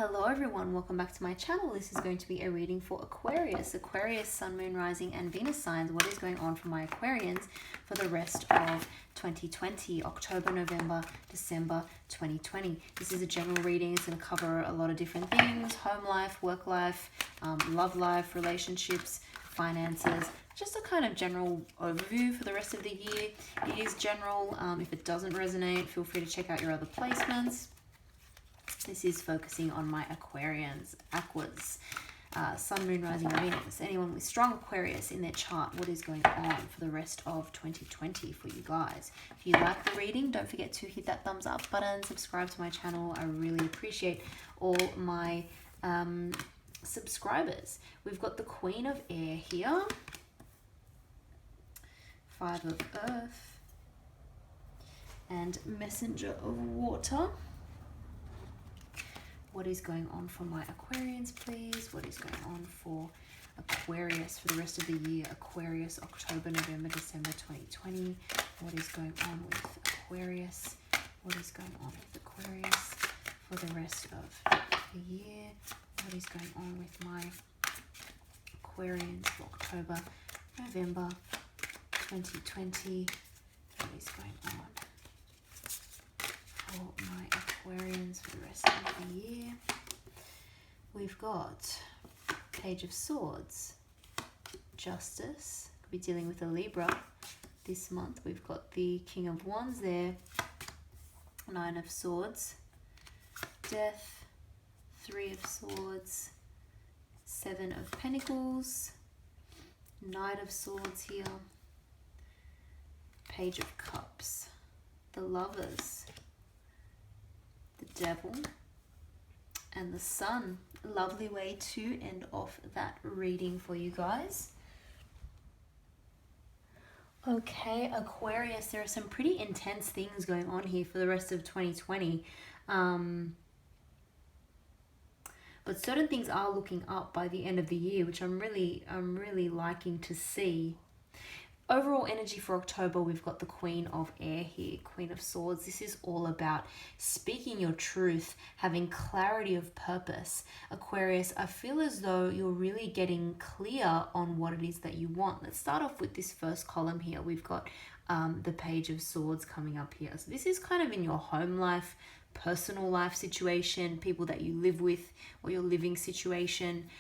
Hello everyone, welcome back to my channel. This is going to be a reading for Aquarius, Sun, Moon, Rising and Venus signs. What is going on for my Aquarians for the rest of 2020, October, November, December 2020. This is a general reading. It's going to cover a lot of different things: home life, work life, love life, relationships, finances. Just a kind of general overview for the rest of the year. It is general. If it doesn't resonate, feel free to check out your other placements. This is focusing on my Aquarians, Sun, Moon, Rising, and Venus. Anyone with strong Aquarius in their chart, what is going on for the rest of 2020 for you guys? If you like the reading, don't forget to hit that thumbs up button, subscribe to my channel. I really appreciate all my subscribers. We've got the Queen of Air here, Five of Earth, and Messenger of Water. What is going on for my Aquarians, please? What is going on for Aquarius for the rest of the year? Aquarius, October, November, December 2020. What is going on with Aquarius? What is going on with Aquarius for the rest of the year? What is going on with my Aquarians for October, November 2020? What is going on for my Aquarians for the rest of the year? We've got Page of Swords, Justice. Could be dealing with a Libra this month. We've got the King of Wands there, Nine of Swords, Death, Three of Swords, Seven of Pentacles, Knight of Swords here, Page of Cups, the Lovers, the Devil, and the Sun. Lovely way to end off that reading for you guys. Okay, Aquarius, there are some pretty intense things going on here for the rest of 2020. But certain things are looking up by the end of the year, which I'm really liking to see. Overall energy for October, we've got the Queen of Air here, Queen of Swords. This is all about speaking your truth, having clarity of purpose. Aquarius, I feel as though you're really getting clear on what it is that you want. Let's start off with this first column here. We've got the Page of Swords coming up here. So this is kind of in your home life, personal life situation, people that you live with, or your living situation.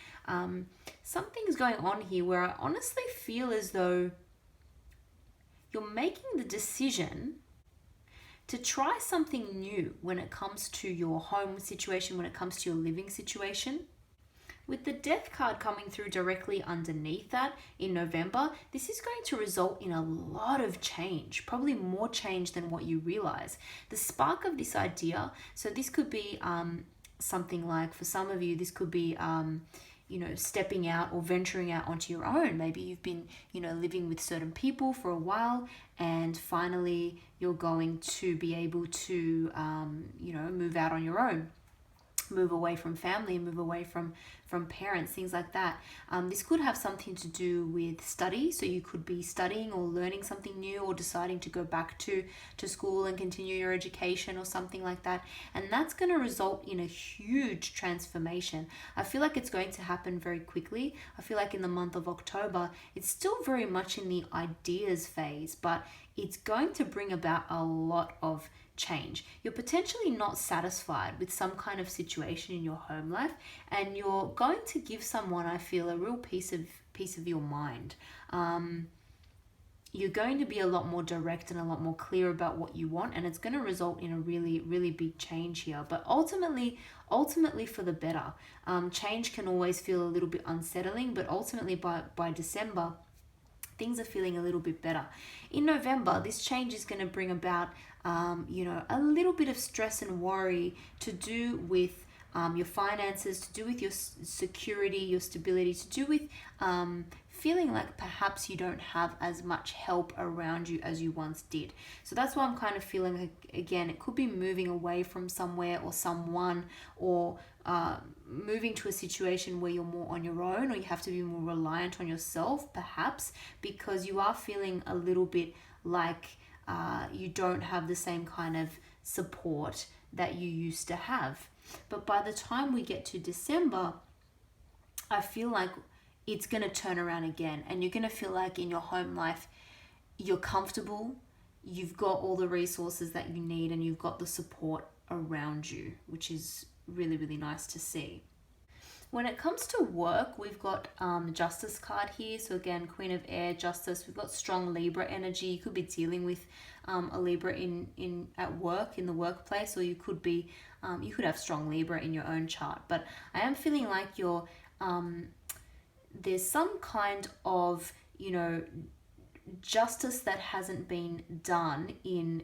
Something's going on here where I honestly feel as though you're making the decision to try something new when it comes to your home situation, when it comes to your living situation. With the Death card coming through directly underneath that in November, this is going to result in a lot of change, probably more change than what you realize. The spark of this idea, so this could be something like, for some of you, this could be stepping out or venturing out onto your own. Maybe you've been, living with certain people for a while, and finally you're going to be able to, move out on your own, move away from family, move away from parents, things like that. This could have something to do with study. So you could be studying or learning something new, or deciding to go back to school and continue your education or something like that. And that's going to result in a huge transformation. I feel like it's going to happen very quickly. I feel like in the month of October, it's still very much in the ideas phase, but it's going to bring about a lot of change. You're potentially not satisfied with some kind of situation in your home life, and you're going to give someone, I feel, a real piece of your mind. You're going to be a lot more direct and a lot more clear about what you want, and it's going to result in a really big change here. But ultimately for the better. Change can always feel a little bit unsettling, but ultimately by December, things are feeling a little bit better. In November, this change is going to bring about a little bit of stress and worry to do with your finances, to do with your security, your stability, to do with feeling like perhaps you don't have as much help around you as you once did. So that's why I'm kind of feeling like, again, it could be moving away from somewhere or someone, or moving to a situation where you're more on your own, or you have to be more reliant on yourself, perhaps, because you are feeling a little bit like you don't have the same kind of support that you used to have. But by the time we get to December, I feel like it's going to turn around again, and you're going to feel like in your home life, you're comfortable, you've got all the resources that you need, and you've got the support around you, which is really, really nice to see. When it comes to work, we've got Justice card here. So again, Queen of Air, Justice. We've got strong Libra energy. You could be dealing with a Libra in at work, in the workplace, or you could be you could have strong Libra in your own chart. But I am feeling like you're there's some kind of, you know, justice that hasn't been done in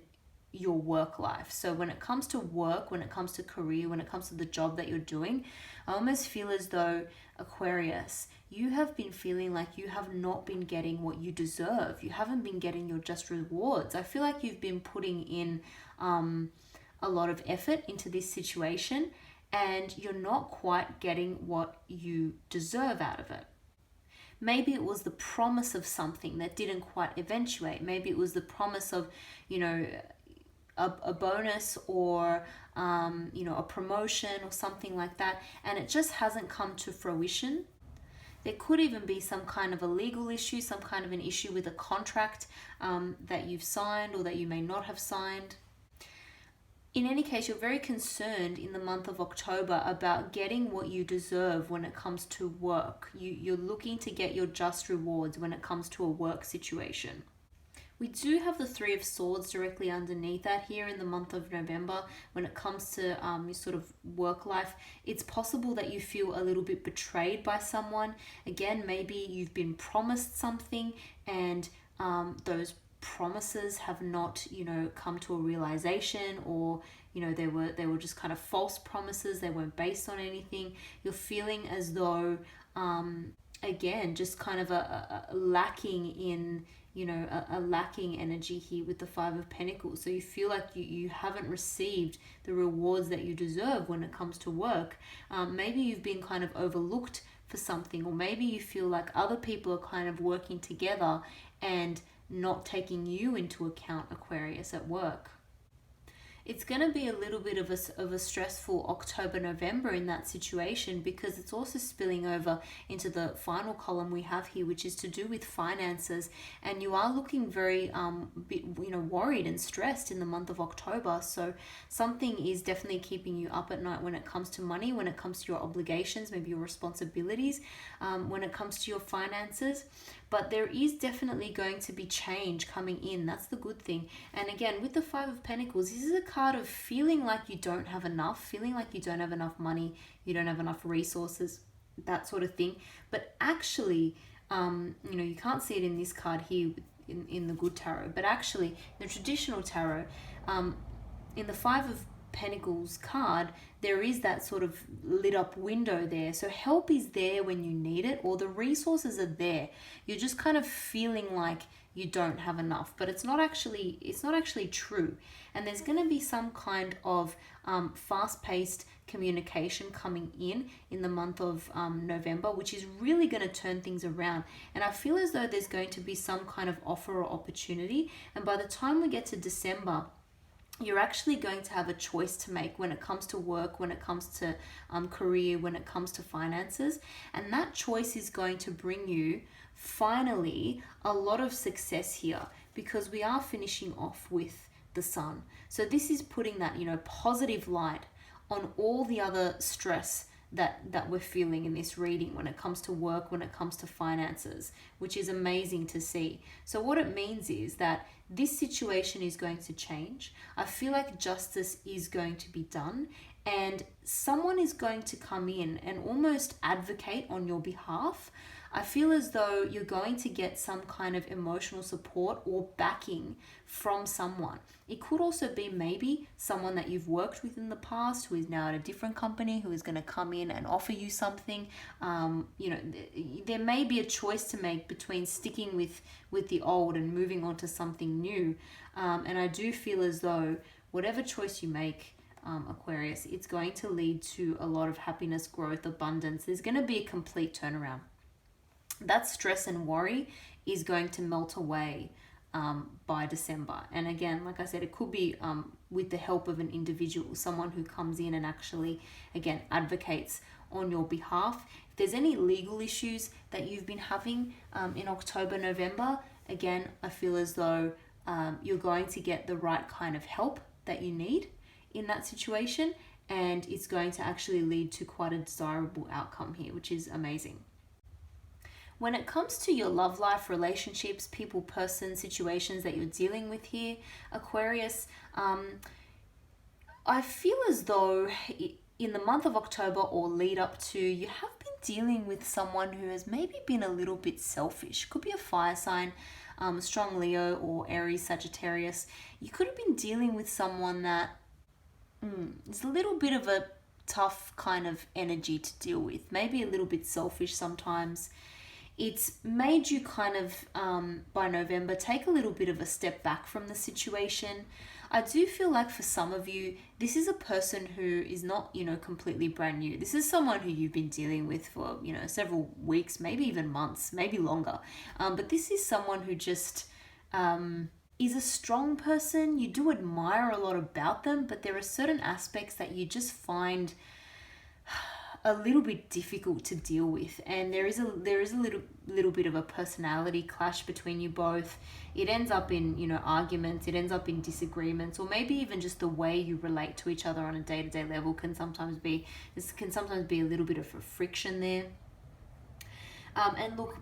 your work life. So when it comes to work, when it comes to career, when it comes to the job that you're doing, I almost feel as though, Aquarius, you have been feeling like you have not been getting what you deserve. You haven't been getting your just rewards. I feel like you've been putting in a lot of effort into this situation, and you're not quite getting what you deserve out of it. Maybe it was the promise of something that didn't quite eventuate. Maybe it was the promise of, you know, a bonus, or you know, a promotion or something like that, and it just hasn't come to fruition. There could even be some kind of a legal issue, some kind of an issue with a contract that you've signed or that you may not have signed. In any case, you're very concerned in the month of October about getting what you deserve when it comes to work. You're looking to get your just rewards when it comes to a work situation. We do have the Three of Swords directly underneath that here in the month of November. When it comes to your sort of work life, it's possible that you feel a little bit betrayed by someone. Again, maybe you've been promised something, and those promises have not, you know, come to a realization, or, you know, they were just kind of false promises. They weren't based on anything. You're feeling as though, again, just kind of a lacking in, you know, a lacking energy here with the Five of Pentacles. So you feel like you haven't received the rewards that you deserve when it comes to work. Maybe you've been kind of overlooked for something, or maybe you feel like other people are kind of working together and not taking you into account, Aquarius, at work. It's going to be a little bit of a stressful October, November in that situation, because it's also spilling over into the final column we have here, which is to do with finances. And you are looking very, you know, worried and stressed in the month of October. So something is definitely keeping you up at night when it comes to money, when it comes to your obligations, maybe your responsibilities, when it comes to your finances. But there is definitely going to be change coming in. That's the good thing. And again, with the Five of Pentacles, this is a card of feeling like you don't have enough, feeling like you don't have enough money, you don't have enough resources, that sort of thing. But actually, you know, you can't see it in this card here in the good tarot, but actually in the traditional tarot, in the Five of Pentacles card, there is that sort of lit up window there. So help is there when you need it, or the resources are there. You're just kind of feeling like you don't have enough, but it's not actually true. And there's going to be some kind of fast-paced communication coming in the month of November, which is really going to turn things around. And I feel as though there's going to be some kind of offer or opportunity, and by the time we get to December, you're actually going to have a choice to make when it comes to work, when it comes to career, when it comes to finances. And that choice is going to bring you, finally, a lot of success here, because we are finishing off with the Sun. So this is putting that, you know, positive light on all the other stress that we're feeling in this reading when it comes to work, when it comes to finances, which is amazing to see. So what it means is that this situation is going to change. I feel like justice is going to be done, and someone is going to come in and almost advocate on your behalf. I feel as though you're going to get some kind of emotional support or backing from someone. It could also be maybe someone that you've worked with in the past who is now at a different company, who is going to come in and offer you something. You know, there may be a choice to make between sticking with the old and moving on to something new. And I do feel as though whatever choice you make, Aquarius, it's going to lead to a lot of happiness, growth, abundance. There's going to be a complete turnaround. That stress and worry is going to melt away by December. And again, like I said, it could be with the help of an individual, someone who comes in and actually, again, advocates on your behalf. If there's any legal issues that you've been having in October, November, again, I feel as though you're going to get the right kind of help that you need in that situation, and it's going to actually lead to quite a desirable outcome here, which is amazing. When it comes to your love life, relationships, people, person, situations that you're dealing with here, Aquarius, I feel as though in the month of October or lead up to, you have been dealing with someone who has maybe been a little bit selfish. Could be a fire sign, strong Leo or Aries, Sagittarius. You could have been dealing with someone that is a little bit of a tough kind of energy to deal with. Maybe a little bit selfish sometimes. It's made you kind of, by November, take a little bit of a step back from the situation. I do feel like for some of you, this is a person who is not, completely brand new. This is someone who you've been dealing with for, several weeks, maybe even months, maybe longer. But this is someone who just is a strong person. You do admire a lot about them, but there are certain aspects that you just find a little bit difficult to deal with, and there is a little bit of a personality clash between you both. It ends up in arguments, it ends up in disagreements, or maybe even just the way you relate to each other on a day-to-day level can sometimes be a little bit of a friction there. And look,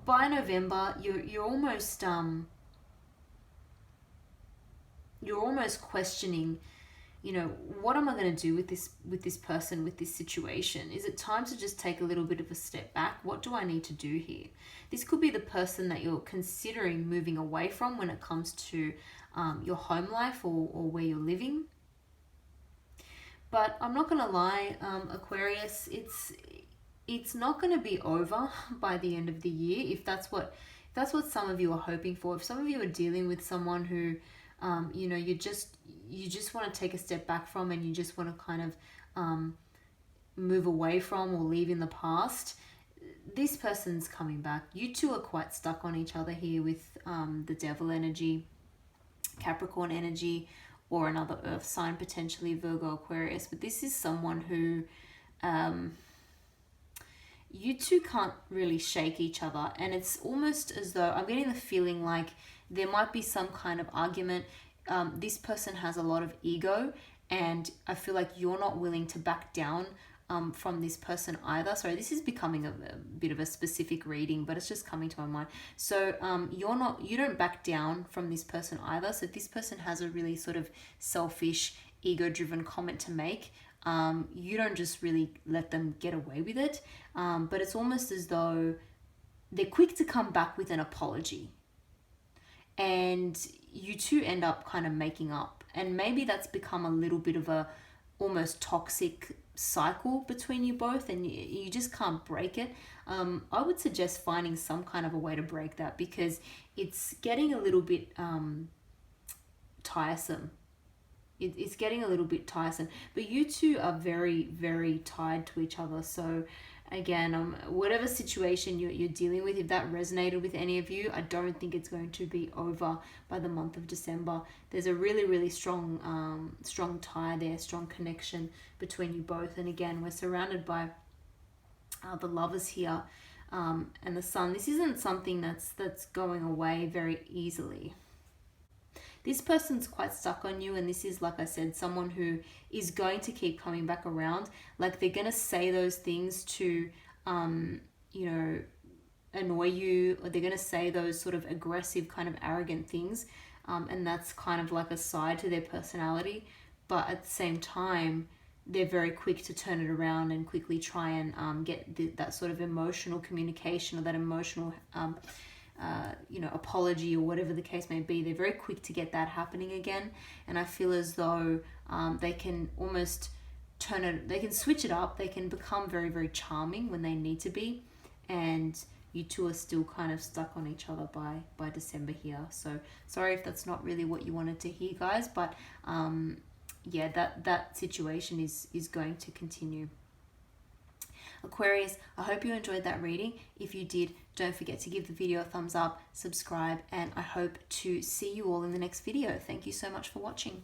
by November you're almost questioning, what am I going to do with this person, with this situation? Is it time to just take a little bit of a step back? What do I need to do here? This could be the person that you're considering moving away from when it comes to your home life or where you're living. But I'm not going to lie, Aquarius, it's not going to be over by the end of the year, if that's what some of you are hoping for. If some of you are dealing with someone who you just want to take a step back from, and you just want to kind of move away from or leave in the past, this person's coming back. You two are quite stuck on each other here with the Devil energy, Capricorn energy, or another earth sign, potentially Virgo, Aquarius. But this is someone who you two can't really shake each other, and it's almost as though I'm getting the feeling like there might be some kind of argument. This person has a lot of ego, and I feel like you're not willing to back down from this person either. Sorry, this is becoming a bit of a specific reading, but it's just coming to my mind. So you don't back down from this person either. So this person has a really sort of selfish, ego-driven comment to make. You don't just really let them get away with it, but it's almost as though they're quick to come back with an apology, and you two end up kind of making up, and maybe that's become a little bit of a almost toxic cycle between you both, and you just can't break it. I would suggest finding some kind of a way to break that, because it's getting a little bit tiresome. It's getting a little bit tiresome, but you two are very, very tied to each other. So again, whatever situation you're dealing with, if that resonated with any of you, I don't think it's going to be over by the month of December. There's a really, really strong tie there, strong connection between you both. And again, we're surrounded by the Lovers here, and the Sun. This isn't something that's going away very easily. This person's quite stuck on you, and this is, like I said, someone who is going to keep coming back around. Like, they're going to say those things to, annoy you, or they're going to say those sort of aggressive, kind of arrogant things, and that's kind of like a side to their personality. But at the same time, they're very quick to turn it around and quickly try and get that sort of emotional communication, or that emotional apology, or whatever the case may be. They're very quick to get that happening again, and I feel as though they can almost they can switch it up. They can become very, very charming when they need to be, and you two are still kind of stuck on each other by December here. So sorry if that's not really what you wanted to hear, guys, but that situation is going to continue. Aquarius, I hope you enjoyed that reading. If you did, don't forget to give the video a thumbs up, subscribe, and I hope to see you all in the next video. Thank you so much for watching.